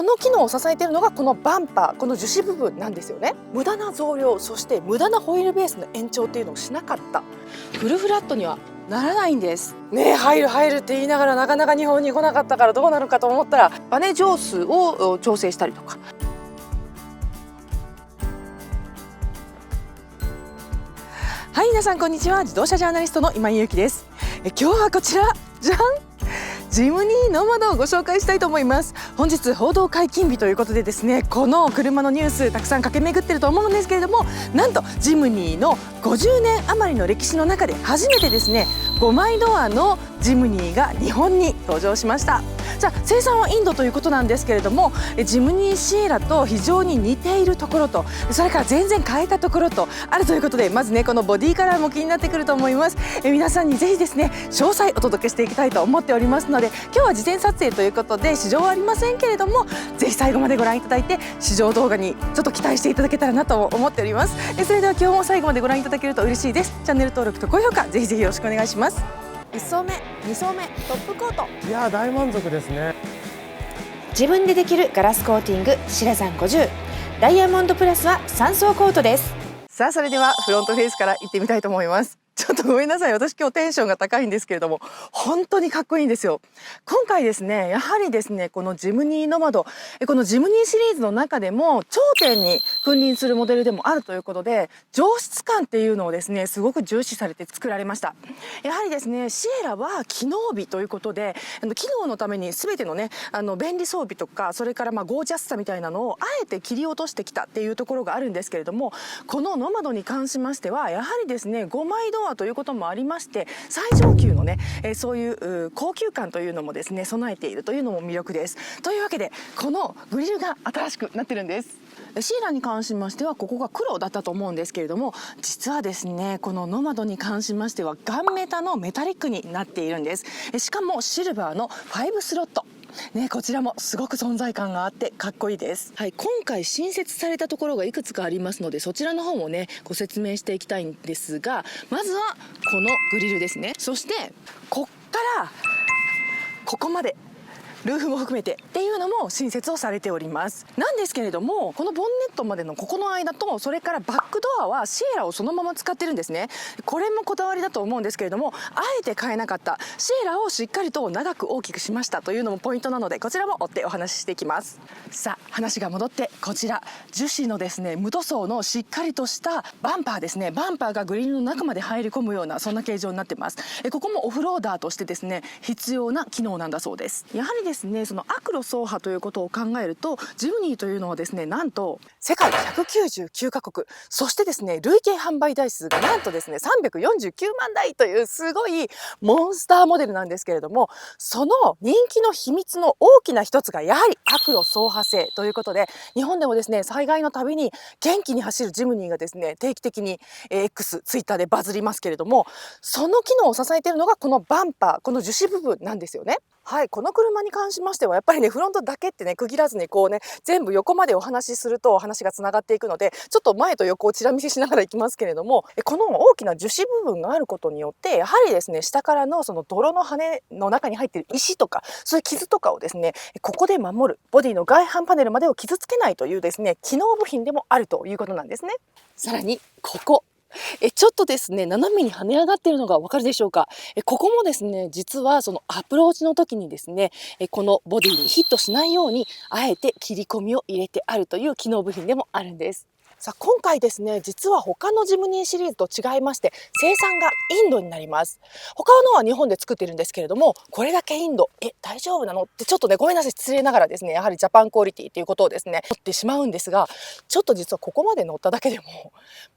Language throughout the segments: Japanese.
の機能を支えているのがこのバンパー、この樹脂部分なんですよね。無駄な増量、そして無駄なホイールベースの延長っていうのをしなかった。フルフラットにはならないんですね。入るって言いながらなかなか日本に来なかったからどうなるかと思ったら、バネ上数を調整したりとか。はい、皆さんこんにちは。自動車ジャーナリストの今井ゆきです。今日はこちらじゃん、ジムニーノマドをご紹介したいと思います。本日報道解禁日ということでですね、この車のニュースたくさん駆け巡ってると思うんですけれども、なんとジムニーの50年余りの歴史の中で初めてですね、5枚ドアのジムニーが日本に登場しました。じゃあ生産はインドということなんですけれども、ジムニーシエラと非常に似ているところと、それから全然変えたところとあるということで、まずねこのボディカラーも気になってくると思います。皆さんにぜひですね詳細お届けしていきたいと思っておりますので、今日は事前撮影ということで試乗はありませんけれども、ぜひ最後までご覧いただいて試乗動画にちょっと期待していただけたらなと思っております。それでは今日も最後までご覧いただけると嬉しいです。チャンネル登録と高評価ぜひぜひよろしくお願いします。1層目、2層目、トップコート。いやー大満足ですね。自分でできるガラスコーティングシラザン50、ダイヤモンドプラスは3層コートです。さあそれではフロントフェイスから行ってみたいと思います。ちょっとごめんなさい、私今日テンションが高いんですけれども、本当にかっこいいんですよ。今回ですね、やはりですねこのジムニーノマド、このジムニーシリーズの中でも頂点に君臨するモデルでもあるということで、上質感っていうのをですねすごく重視されて作られました。やはりですねシエラは機能美ということで、機能のために全てのね便利装備とか、それからゴージャスさみたいなのをあえて切り落としてきたっていうところがあるんですけれども、このノマドに関しましてはやはりですね5枚ドアということもありまして、最上級のねそういう高級感というのもですね備えているというのも魅力です。というわけでこのグリルが新しくなってるんです。シーラに関しましてはここが黒だったと思うんですけれども、実はですねこのノマドに関しましてはガンメタのメタリックになっているんです。しかもシルバーの5スロットね、こちらもすごく存在感があってかっこいいです。はい、今回新設されたところがいくつかありますので、そちらの方もねご説明していきたいんですが、まずはこのグリルですね。そしてこっからここまでルーフも含めてっていうのも新設をされております。なんですけれども、このボンネットまでのここの間と、それからバックドアはシエラをそのまま使ってるんですね。これもこだわりだと思うんですけれども、あえて変えなかったシエラをしっかりと長く大きくしましたというのもポイントなので、こちらも追ってお話ししていきます。さあ話が戻って、こちら樹脂のですね無塗装のしっかりとしたバンパーですね。バンパーがグリルの中まで入り込むようなそんな形状になってます。ここもオフローダーとしてですね必要な機能なんだそうです。やはりですねそのアクロ走破ということを考えると、ジムニーというのはですねなんと世界199カ国、そしてですね累計販売台数がなんとですね349万台というすごいモンスターモデルなんですけれども、その人気の秘密の大きな一つがやはりアクロ走破性ということで、日本でもですね災害のたびに元気に走るジムニーがですね定期的に X、ツイッターでバズりますけれども、その機能を支えているのがこのバンパー、この樹脂部分なんですよね。はい、この車に関しましてはやっぱりねフロントだけってね区切らずにこうね全部横までお話しすると話がつながっていくので、ちょっと前と横をちら見せしながらいきますけれども、この大きな樹脂部分があることによってやはりですね下からのその泥の羽の中に入っている石とかそういう傷とかをですねここで守る、ボディの外反パネルまでを傷つけないというですね機能部品でもあるということなんですね。さらにここちょっとですね斜めに跳ね上がっているのがわかるでしょうか。ここもですね実はそのアプローチの時にですねこのボディにヒットしないようにあえて切り込みを入れてあるという機能部品でもあるんです。さあ今回ですね実は他のジムニーシリーズと違いまして生産がインドになります。他のは日本で作っているんですけれども、これだけインド大丈夫なのってちょっとねごめんなさい失礼ながらですねやはりジャパンクオリティということをですね思ってしまうんですが、ちょっと実はここまで乗っただけでも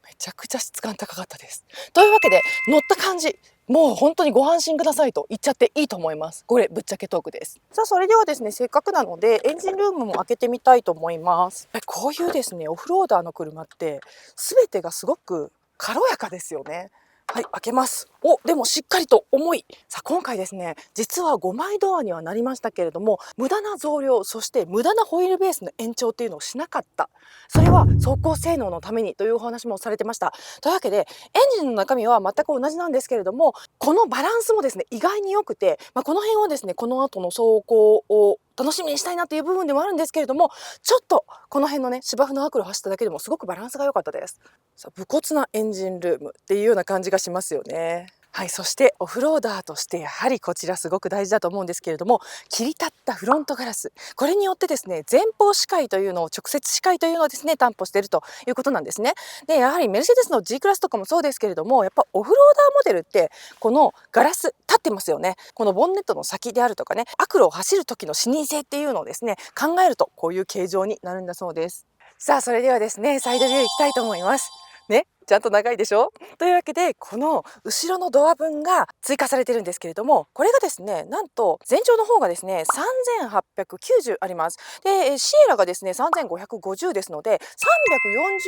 めちゃくちゃ質感高かったです。というわけで乗った感じ、もう本当にご安心くださいと言っちゃっていいと思います。これぶっちゃけトークです。さあそれではですねせっかくなのでエンジンルームも開けてみたいと思います。こういうですねオフローダーの車って全てがすごく軽やかですよね。はい、開けます。でもしっかりと重い。さあ今回ですね実は5枚ドアにはなりましたけれども、無駄な増量、そして無駄なホイールベースの延長っていうのをしなかった。それは走行性能のためにというお話もされてました。というわけでエンジンの中身は全く同じなんですけれども、このバランスもですね意外に良くて、この辺をですねこの後の走行を楽しみにしたいなという部分でもあるんですけれども、ちょっとこの辺のね芝生のアクロを走っただけでもすごくバランスが良かったです。さあ、武骨なエンジンルームっていうような感じがしますよね。はい、そしてオフローダーとしてやはりこちらすごく大事だと思うんですけれども、切り立ったフロントガラス、これによってですね前方視界というのを直接視界というのをですね担保しているということなんですね。でやはりメルセデスの G クラスとかもそうですけれども、やっぱオフローダーモデルってこのガラス立ってますよね。このボンネットの先であるとかね、アクロを走る時の視認性っていうのをですね考えるとこういう形状になるんだそうです。さあそれではですねサイドビューいきたいと思いますね。ちゃんと長いでしょ。というわけでこの後ろのドア分が追加されてるんですけれども、これがですねなんと全長の方がですね3890あります。でシエラがですね3550ですので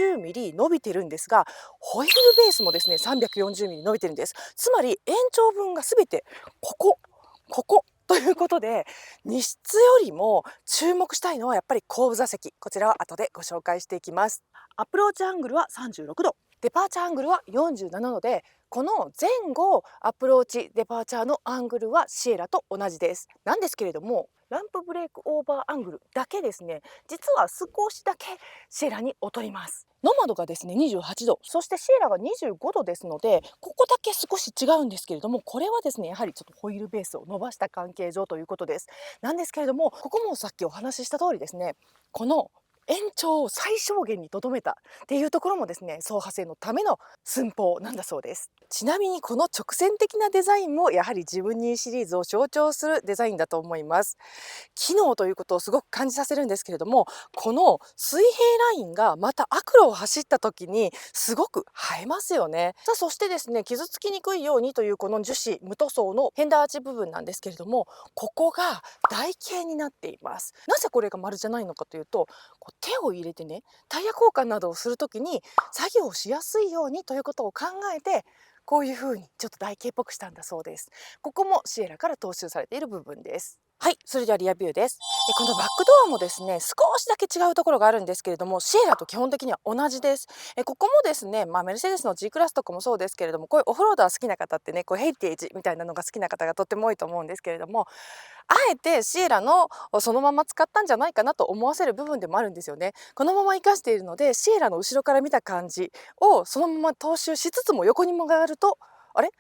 340ミリ伸びてるんですが、ホイールベースもですね340ミリ伸びてるんです。つまり延長分が全てここということで、荷室よりも注目したいのはやっぱり後部座席。こちらは後でご紹介していきます。アプローチアングルは36度、デパーチャーアングルは47度で、この前後アプローチデパーチャーのアングルはシエラと同じです。なんですけれども、ランプブレークオーバーアングルだけですね、実は少しだけシエラに劣ります。ノマドがですね28度、そしてシエラが25度ですので、ここだけ少し違うんですけれども、これはですねやはりちょっとホイールベースを伸ばした関係上ということです。なんですけれども、ここもさっきお話しした通りですね、この延長を最小限にとどめたっていうところもですね走破性のための寸法なんだそうです。ちなみにこの直線的なデザインもやはり自分にシリーズを象徴するデザインだと思います。機能ということをすごく感じさせるんですけれども、この水平ラインがまたアクロを走った時にすごく映えますよね。さあそしてですね、傷つきにくいようにというこの樹脂無塗装のフェンダーアーチ部分なんですけれども、ここが台形になっています。なぜこれが丸じゃないのかというと、こう手を入れてねタイヤ交換などをする時に作業しやすいようにということを考えて、こういう風にちょっと台形っぽくしたんだそうです。ここもシエラから踏襲されている部分です。はい、それではリアビューです。このバックドアもですね少しだけ違うところがあるんですけれども、シエラと基本的には同じです。ここもですね、メルセデスの G クラスとかもそうですけれども、こういうオフローダー好きな方ってね、こうヘリテージみたいなのが好きな方がとっても多いと思うんですけれども、あえてシエラのそのまま使ったんじゃないかなと思わせる部分でもあるんですよね。このまま活かしているので、シエラの後ろから見た感じをそのまま踏襲しつつも横に曲がると、あれ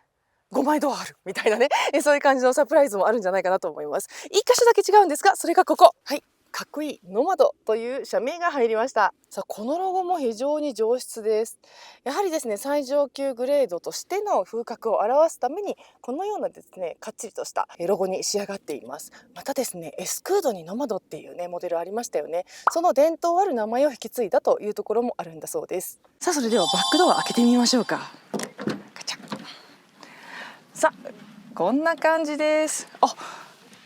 5枚ドアあるみたいなね、そういう感じのサプライズもあるんじゃないかなと思います。一箇所だけ違うんですが、それがここ。はい、かっこいいノマドという社名が入りました。さあこのロゴも非常に上質です。やはりですね最上級グレードとしての風格を表すためにこのようなですねかっちりとしたロゴに仕上がっています。またですねエスクードにノマドっていうねモデルありましたよね。その伝統ある名前を引き継いだというところもあるんだそうです。さあそれではバックドア開けてみましょうか。ガチャ。さあこんな感じです。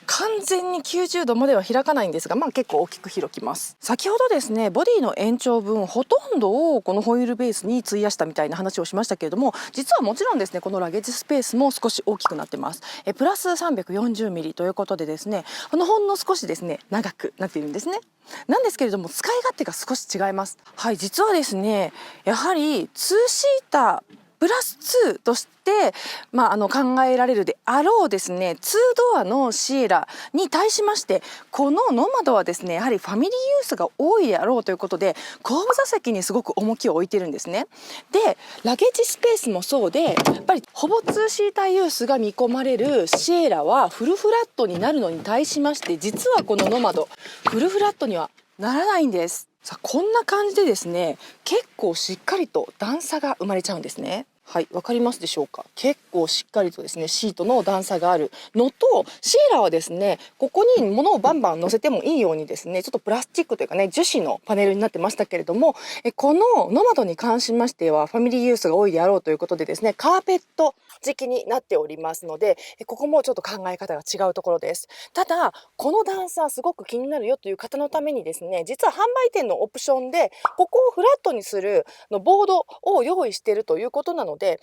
完全に90度までは開かないんですが、結構大きく開きます。先ほどですねボディの延長分ほとんどをこのホイールベースに費やしたみたいな話をしましたけれども、実はもちろんですねこのラゲージスペースも少し大きくなってます。プラス340ミリということでですね、ほんの少しですね長くなっているんですね。なんですけれども使い勝手が少し違います。はい、実はですねやはりツーシータープラス2として、考えられるであろうですね2ドアのシエラに対しまして、このノマドはですねやはりファミリーユースが多いであろうということで後部座席にすごく重きを置いてるんですね。でラゲージスペースもそうで、やっぱりほぼ2シーターユースが見込まれるシエラはフルフラットになるのに対しまして、実はこのノマドフルフラットにはならないんです。さあこんな感じでですね結構しっかりと段差が生まれちゃうんですね。はい、わかりますでしょうか。結構しっかりとですねシートの段差があるのと、シエラはですねここに物をバンバン乗せてもいいようにですねちょっとプラスチックというかね樹脂のパネルになってましたけれども、このノマドに関しましてはファミリーユースが多いであろうということでですねカーペット敷きになっておりますので、ここもちょっと考え方が違うところです。ただこの段差すごく気になるよという方のためにですね、実は販売店のオプションでここをフラットにするボードを用意しているということなので、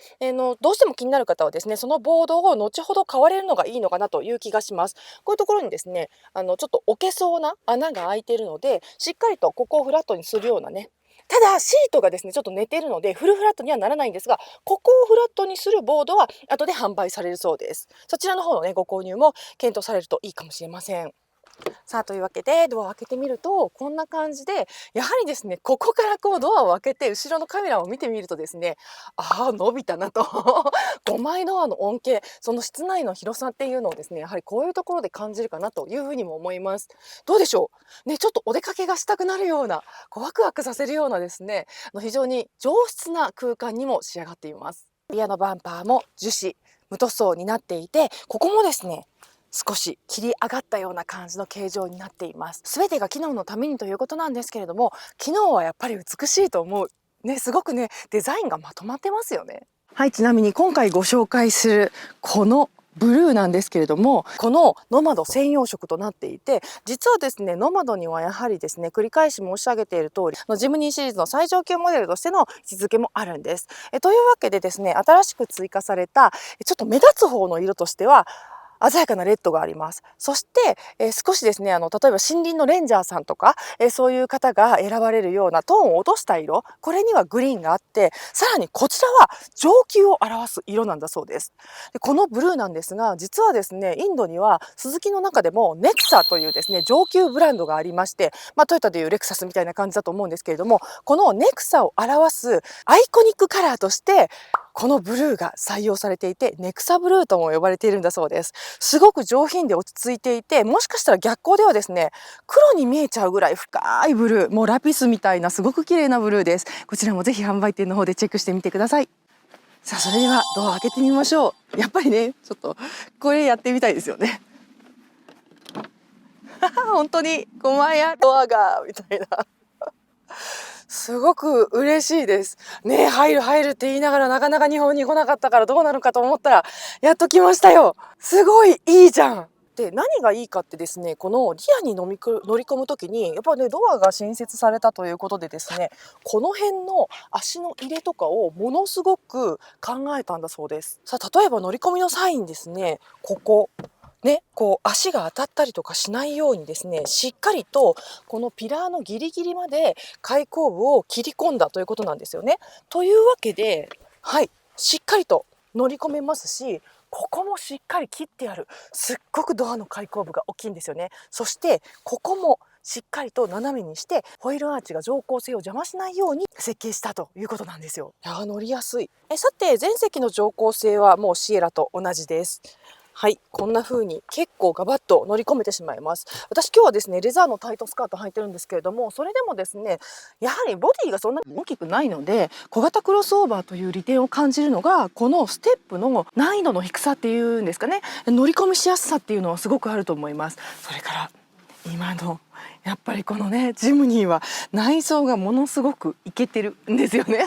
どうしても気になる方はですねそのボードを後ほど買われるのがいいのかなという気がします。こういうところにですねちょっと置けそうな穴が開いているので、しっかりとここをフラットにするようなね、ただシートがですねちょっと寝ているのでフルフラットにはならないんですが、ここをフラットにするボードは後で販売されるそうです。そちらの方のねご購入も検討されるといいかもしれません。さあというわけでドアを開けてみるとこんな感じで、やはりですねここからこうドアを開けて後ろのカメラを見てみるとですね、ああ伸びたなと5枚ドアの恩恵、その室内の広さっていうのをですねやはりこういうところで感じるかなというふうにも思います。どうでしょうね、ちょっとお出かけがしたくなるような、こうワクワクさせるようなですね非常に上質な空間にも仕上がっています。リアのバンパーも樹脂無塗装になっていて、ここもですね少し切り上がったような感じの形状になっています。全てが機能のためにということなんですけれども、機能はやっぱり美しいと思うね。すごくねデザインがまとまってますよね。はい、ちなみに今回ご紹介するこのブルーなんですけれども、このノマド専用色となっていて、実はですねノマドにはやはりですね繰り返し申し上げている通りジムニーシリーズの最上級モデルとしての位置づけもあるんです。というわけでですね、新しく追加されたちょっと目立つ方の色としては鮮やかなレッドがあります。そして、少しですね例えば森林のレンジャーさんとか、そういう方が選ばれるようなトーンを落とした色、これにはグリーンがあって、さらにこちらは上級を表す色なんだそうです。でこのブルーなんですが、実はですねインドにはスズキの中でもネクサというですね上級ブランドがありまして、トヨタでいうレクサスみたいな感じだと思うんですけれども、このネクサを表すアイコニックカラーとしてこのブルーが採用されていて、ネクサブルーとも呼ばれているんだそうです。すごく上品で落ち着いていて、もしかしたら逆光ではですね黒に見えちゃうぐらい深いブルー、もうラピスみたいなすごく綺麗なブルーです。こちらもぜひ販売店の方でチェックしてみてください。さあそれではドアを開けてみましょう。やっぱりねちょっとこれやってみたいですよね本当に5枚やドアがみたいなすごく嬉しいですね。入る入るって言いながらなかなか日本に来なかったからどうなるかと思ったらやっと来ましたよ。すごいいいじゃん。で何がいいかってですね、このリアに乗り込む時にやっぱねドアが新設されたということでですね、この辺の足の入れとかをものすごく考えたんだそうです。さあ例えば乗り込みの際にですね、ここね、こう足が当たったりとかしないようにですね、しっかりとこのピラーのギリギリまで開口部を切り込んだということなんですよね。というわけで、はい、しっかりと乗り込めますし、ここもしっかり切ってある。すっごくドアの開口部が大きいんですよね。そしてここもしっかりと斜めにしてホイールアーチが乗降性を邪魔しないように設計したということなんですよ。いや乗りやすい。さて全席の乗降性はもうシエラと同じです。はい、こんな風に結構ガバッと乗り込めてしまいます。私今日はですねレザーのタイトスカート履いてるんですけれども、それでもですねやはりボディがそんなに大きくないので、小型クロスオーバーという利点を感じるのがこのステップの難易度の低さっていうんですかね、乗り込みしやすさっていうのはすごくあると思います。それから今のやっぱりこのねジムニーは内装がものすごくイケてるんですよね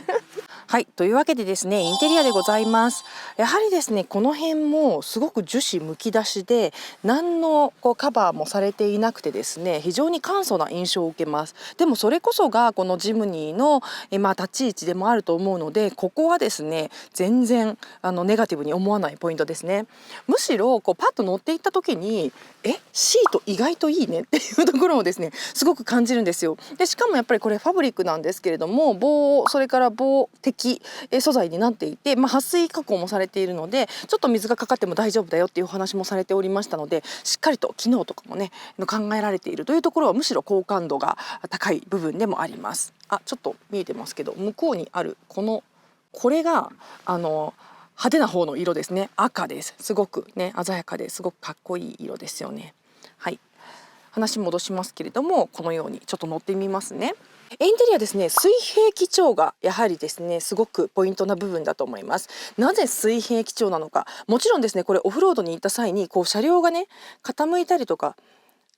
はい、というわけでですねインテリアでございます。やはりですねこの辺もすごく樹脂むき出しで何のカバーもされていなくてですね、非常に簡素な印象を受けます。でもそれこそがこのジムニーの立ち位置でもあると思うので、ここはですね全然ネガティブに思わないポイントですね。むしろパッと乗っていった時にシート意外といいねっていうところもですねすごく感じるんですよ。でしかもやっぱりこれファブリックなんですけれども、それから防滴素材になっていて、撥水加工もされているのでちょっと水がかかっても大丈夫だよっていうお話もされておりましたので、しっかりと機能とかもね考えられているというところはむしろ好感度が高い部分でもあります。ちょっと見えてますけど向こうにあるこれが派手な方の色ですね。赤です。すごくね鮮やかですごくかっこいい色ですよね。はい、話戻しますけれども、このようにちょっと乗ってみますね。インテリアですね、水平基調がやはりですねすごくポイントな部分だと思います。なぜ水平基調なのか、もちろんですねこれオフロードに行った際に車両がね傾いたりとか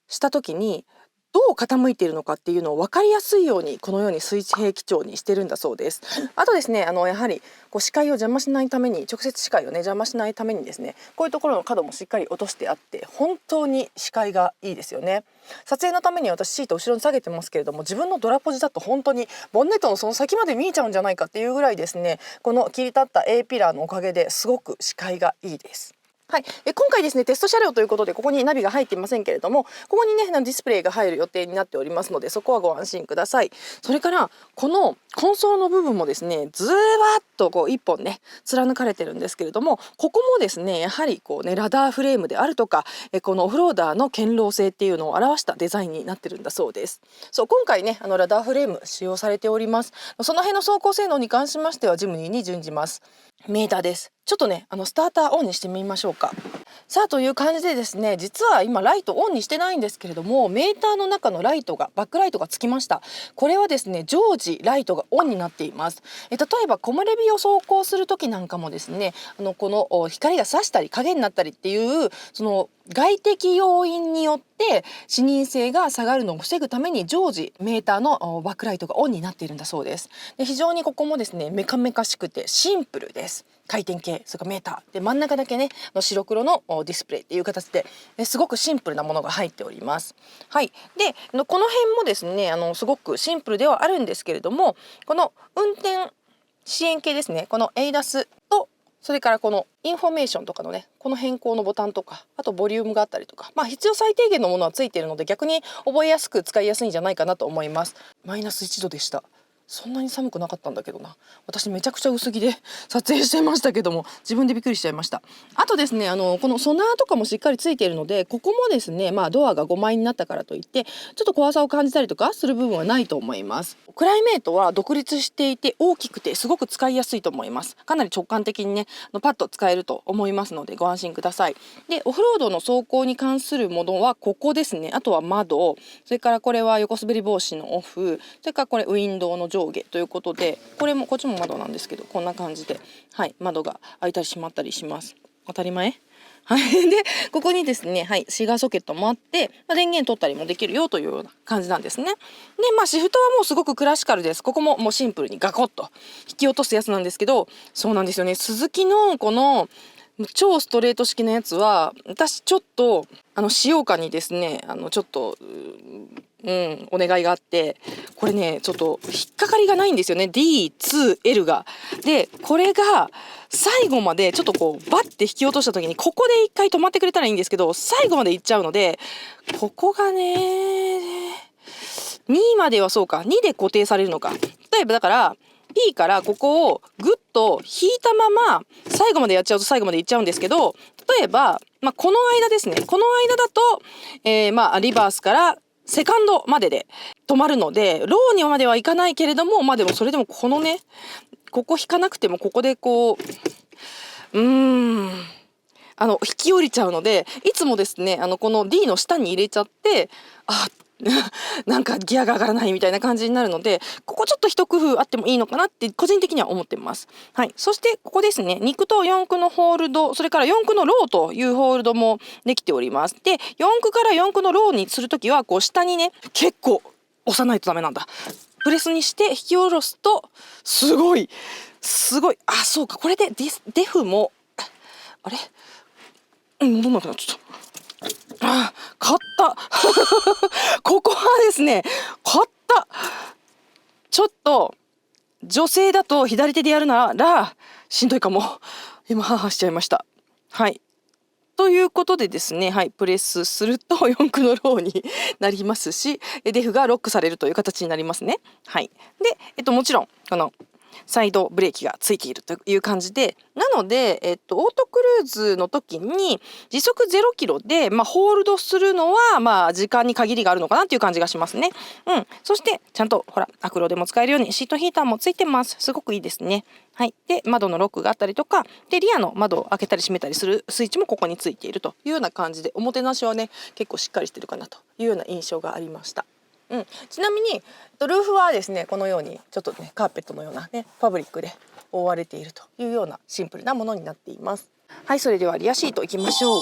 した時にどう傾いているのかっていうのを分かりやすいようにこのように水平基調にしてるんだそうです。あとですねやはり視界を邪魔しないために、直接視界をね邪魔しないためにですねこういうところの角もしっかり落としてあって本当に視界がいいですよね。撮影のために私シート後ろに下げてますけれども、自分のドラポジだと本当にボンネットのその先まで見えちゃうんじゃないかっていうぐらいですね、この切り立った A ピラーのおかげですごく視界がいいです。はい、今回ですねテスト車両ということでここにナビが入っていませんけれども、ここにねディスプレイが入る予定になっておりますので、そこはご安心ください。それからこのコンソールの部分もですねずーっとこう一本ね貫かれてるんですけれども、ここもですねやはりこうねラダーフレームであるとかこのオフローダーの堅牢性っていうのを表したデザインになってるんだそうです。そう、今回ねラダーフレーム使用されております。その辺の走行性能に関しましてはジムニーに準じます。メーターです。ちょっとねスターターオンにしてみましょうか。さあという感じでですね、実は今ライトオンにしてないんですけれども、メーターの中のライトがバックライトがつきました。これはですね常時ライトがオンになっています。例えば木漏れ日を走行する時なんかもですねこの光が差したり影になったりっていうその外的要因によって視認性が下がるのを防ぐために常時メーターのバックライトがオンになっているんだそうです。で非常にここもですねメカメカしくてシンプルです。回転系、それからメーターで真ん中だけね白黒のディスプレイっていう形ですごくシンプルなものが入っております。はい、でこの辺もですねすごくシンプルではあるんですけれども、この運転支援系ですね、この ADAS とそれからこのインフォメーションとかのねこの変更のボタンとか、あとボリュームがあったりとか、必要最低限のものはついているので逆に覚えやすく使いやすいんじゃないかなと思います。マイナス1度でした。そんなに寒くなかったんだけどな。私めちゃくちゃ薄着で撮影してましたけども、自分でびっくりしちゃいました。あとですねこのソナーとかもしっかりついているので、ここもですねドアが5枚になったからといってちょっと怖さを感じたりとかする部分はないと思います。クライメートは独立していて大きくてすごく使いやすいと思います。かなり直感的にねパッと使えると思いますのでご安心ください。でオフロードの走行に関するものはここですね。あとは窓、それからこれは横滑り防止のオフ、それからこれウィンドウの上下ということで、これもこっちも窓なんですけどこんな感じで、はい、窓が開いたり閉まったりします。当たり前はい、でここにですね、はい、シガーソケットもあって、電源取ったりもできるよというような感じなんですね。でシフトはもうすごくクラシカルです。ここももうシンプルにガコッと引き落とすやつなんですけど、そうなんですよね、スズキのこの超ストレート式のやつは私ちょっと使用感にですねちょっとお願いがあって、これねちょっと引っかかりがないんですよね D2L が。でこれが最後までちょっとこうバッて引き落とした時にここで一回止まってくれたらいいんですけど、最後まで行っちゃうので、ここがね2まではそうか2で固定されるのか。例えばだから P からここをグッと引いたまま最後までやっちゃうと最後までいっちゃうんですけど、例えば、この間ですね、この間だと、リバースからセカンドまでで止まるのでローにまではいかないけれども、でもそれでもこのねここ引かなくてもここでこう引き降りちゃうので、いつもですねこの D の下に入れちゃってなんかギアが上がらないみたいな感じになるので、ここちょっと一工夫あってもいいのかなって個人的には思ってます。はい、そしてここですね、2駆と4駆のホールド、それから4駆のローというホールドもできております。で4駆から4駆のローにするときはこう下にね結構押さないとダメなんだ。プレスにして引き下ろすとすごいそうか、これでデフもあれ戻んなくなっちゃった。買ったここはですね買った。ちょっと女性だと左手でやるならしんどいかも。今ハーハーしちゃいました。はい、ということでですね、はい、プレスすると4駆のローになりますし、デフがロックされるという形になりますね。はい、で、もちろんこのサイドブレーキがついているという感じで、なので、オートクルーズの時に時速0キロで、ホールドするのは、時間に限りがあるのかなっていう感じがしますね。そしてちゃんとほらアクロでも使えるようにシートヒーターもついてます。すごくいいですね。はい、で窓のロックがあったりとかで、リアの窓を開けたり閉めたりするスイッチもここについているというような感じで、おもてなしはね結構しっかりしてるかなというような印象がありました。ちなみにルーフはですねこのようにちょっとねカーペットのようなねファブリックで覆われているというようなシンプルなものになっています。はい、それではリアシートいきましょう。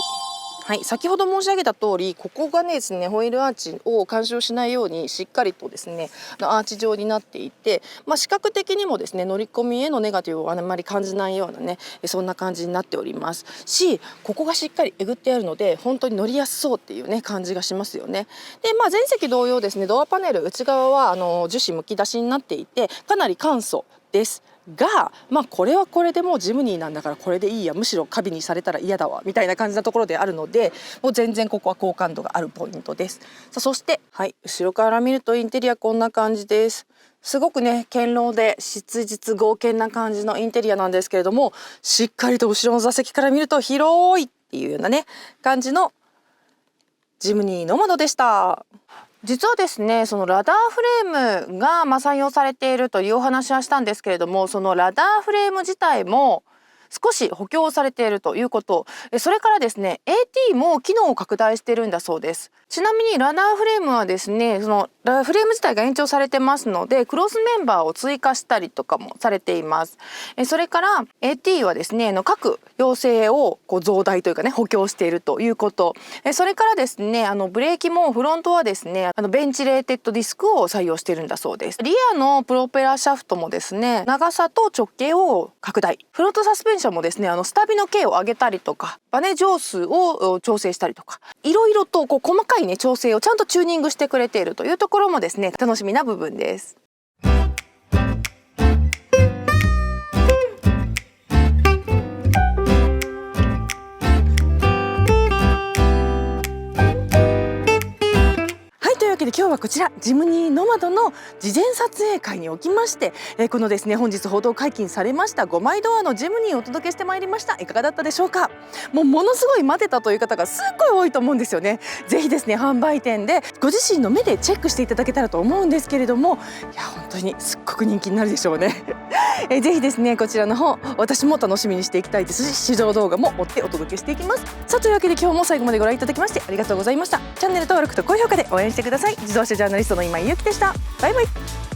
はい、先ほど申し上げた通りここがねですねホイールアーチを干渉しないようにしっかりとですねアーチ状になっていて、視覚的にもですね乗り込みへのネガティブをあまり感じないようなねそんな感じになっておりますし、ここがしっかりえぐってあるので本当に乗りやすそうっていうね感じがしますよね。で前席同様ですねドアパネル内側は樹脂むき出しになっていてかなり簡素ですが、これはこれでもうジムニーなんだからこれでいいや、むしろカビにされたら嫌だわみたいな感じなところであるので、もう全然ここは好感度があるポイントです。さあそして、後ろから見るとインテリアこんな感じです。すごくね堅牢で質実剛健な感じのインテリアなんですけれども、しっかりと後ろの座席から見ると広いっていうようなね感じのジムニーの窓でした。実はですね、そのラダーフレームが採用されているというお話はしたんですけれども、そのラダーフレーム自体も少し補強されているということ、それからですね AT も機能を拡大しているんだそうです。ちなみにラダーフレームはですね、そのフレーム自体が延長されてますのでクロスメンバーを追加したりとかもされています。それから AT はですね各陽性を増大というかね補強しているということ、それからですねブレーキもフロントはですねベンチレーテッドディスクを採用しているんだそうです。リアのプロペラシャフトもですね長さと直径を拡大、フロントサスペンションもですねスタビの径を上げたりとかバネ上数を調整したりとか、いろいろと細かいね調整をちゃんとチューニングしてくれているというところもですね楽しみな部分です。今日はこちらジムニーノマドの事前撮影会におきまして、このですね本日報道解禁されました5枚ドアのジムニーをお届けしてまいりました。いかがだったでしょうか。ものすごい待てたという方がすっごい多いと思うんですよね。ぜひですね販売店でご自身の目でチェックしていただけたらと思うんですけれども、いや本当にすっごく人気になるでしょうね。ぜひですねこちらの方私も楽しみにしていきたいですし、試乗動画も追ってお届けしていきます。さあというわけで今日も最後までご覧いただきましてありがとうございました。チャンネル登録と高評価で応援してください。自動車ジャーナリストの今井ゆきでした。バイバイ。